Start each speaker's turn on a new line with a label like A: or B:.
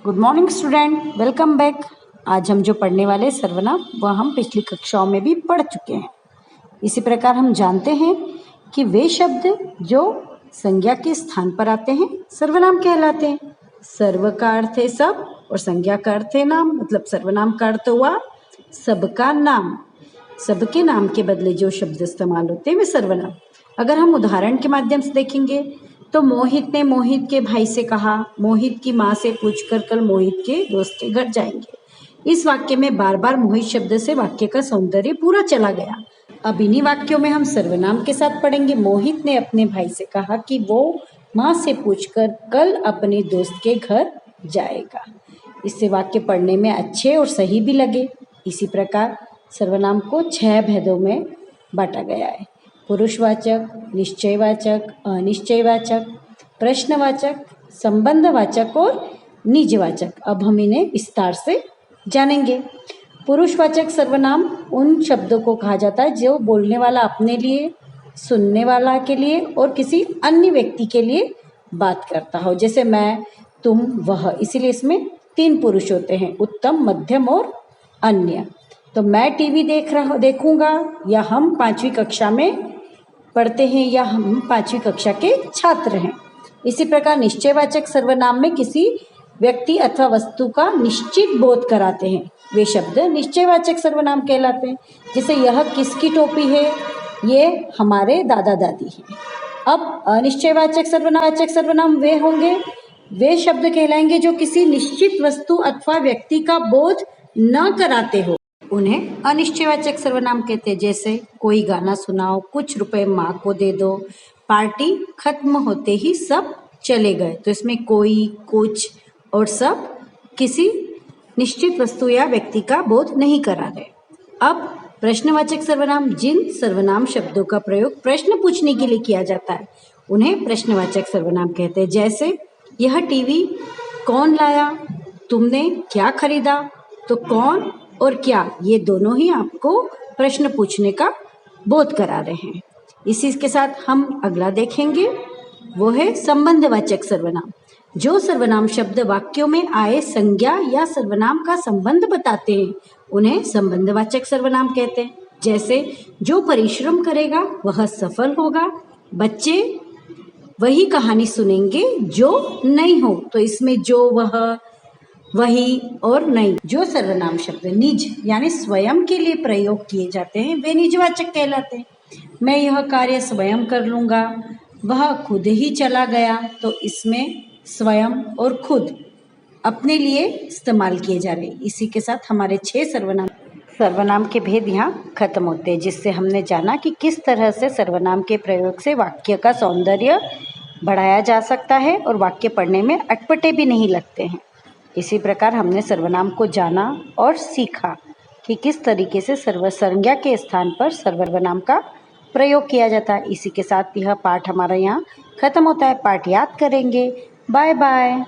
A: Good morning student, welcome back. आज हम जो पढ़ने वाले सर्वनाम वह हम पिछली कक्षाओं में भी पढ़ चुके हैं। इसी प्रकार हम जानते हैं कि वे शब्द जो संज्ञा के स्थान पर आते हैं सर्वनाम कहलाते हैं। सर्व का अर्थ है सब और संज्ञा का अर्थ है नाम, मतलब सर्वनाम का अर्थ हुआ सबका नाम। सबके नाम के बदले जो शब्द इस्तेमाल होते हैं वे सर्वनाम। अगर हम उदाहरण के माध्यम से देखेंगे तो मोहित ने मोहित के भाई से कहा, मोहित की माँ से पूछकर कल मोहित के दोस्त के घर जाएंगे। इस वाक्य में बार बार मोहित शब्द से वाक्य का सौंदर्य पूरा चला गया। अब इन्हीं वाक्यों में हम सर्वनाम के साथ पढ़ेंगे। मोहित ने अपने भाई से कहा कि वो माँ से पूछकर कल अपने दोस्त के घर जाएगा। इससे वाक्य पढ़ने में अच्छे और सही भी लगे। इसी प्रकार सर्वनाम को 6 भेदों में बांटा गया है। पुरुषवाचक, निश्चयवाचक, अनिश्चयवाचक, प्रश्नवाचक, संबंधवाचक और निजवाचक। अब हम इन्हें विस्तार से जानेंगे। पुरुषवाचक सर्वनाम उन शब्दों को कहा जाता है जो बोलने वाला अपने लिए, सुनने वाला के लिए और किसी अन्य व्यक्ति के लिए बात करता हो, जैसे मैं, तुम, वह। इसीलिए इसमें 3 पुरुष होते हैं, उत्तम, मध्यम और अन्य। तो मैं टीवी देखूंगा, या हम 5वीं कक्षा में पढ़ते हैं, या हम 5वीं कक्षा के छात्र हैं। इसी प्रकार निश्चयवाचक सर्वनाम में किसी व्यक्ति अथवा वस्तु का निश्चित बोध कराते हैं, वे शब्द निश्चयवाचक सर्वनाम कहलाते हैं। जैसे यह किसकी टोपी है, ये हमारे दादा दादी हैं। अब अनिश्चयवाचक सर्वनाम वे होंगे, वे शब्द कहलाएंगे जो किसी निश्चित वस्तु अथवा व्यक्ति का बोध न कराते हो, उन्हें अनिश्चयवाचक सर्वनाम कहते हैं। जैसे कोई गाना सुनाओ, कुछ रुपए माँ को दे दो, पार्टी खत्म होते ही सब चले गए। तो इसमें कोई, कुछ और सब किसी निश्चित वस्तु या व्यक्ति का बोध नहीं करा रहे। अब प्रश्नवाचक सर्वनाम, जिन सर्वनाम शब्दों का प्रयोग प्रश्न पूछने के लिए किया जाता है उन्हें प्रश्नवाचक सर्वनाम कहते हैं। जैसे यह टीवी कौन लाया, तुमने क्या खरीदा। तो कौन और क्या, ये दोनों ही आपको प्रश्न पूछने का बोध करा रहे हैं। इसी के साथ हम अगला देखेंगे, वो है संबंधवाचक सर्वनाम। जो सर्वनाम शब्द वाक्यों में आए संज्ञा या सर्वनाम का संबंध बताते हैं उन्हें संबंधवाचक सर्वनाम कहते हैं। जैसे जो परिश्रम करेगा वह सफल होगा, बच्चे वही कहानी सुनेंगे जो नहीं हो। तो इसमें जो, वह, वही और नहीं, जो सर्वनाम शब्द निज यानी स्वयं के लिए प्रयोग किए जाते हैं वे निजवाचक कहलाते हैं। मैं यह कार्य स्वयं कर लूँगा, वह खुद ही चला गया। तो इसमें स्वयं और खुद अपने लिए इस्तेमाल किए जा रहे हैं। इसी के साथ हमारे 6 सर्वनाम के भेद यहाँ खत्म होते हैं, जिससे हमने जाना कि किस तरह से सर्वनाम के प्रयोग से वाक्य का सौंदर्य बढ़ाया जा सकता है और वाक्य पढ़ने में अटपटे भी नहीं लगते हैं। इसी प्रकार हमने सर्वनाम को जाना और सीखा कि किस तरीके से संज्ञा के स्थान पर सर्वनाम का प्रयोग किया जाता है। इसी के साथ यह पाठ हमारा यहाँ खत्म होता है। पाठ याद करेंगे। Bye bye.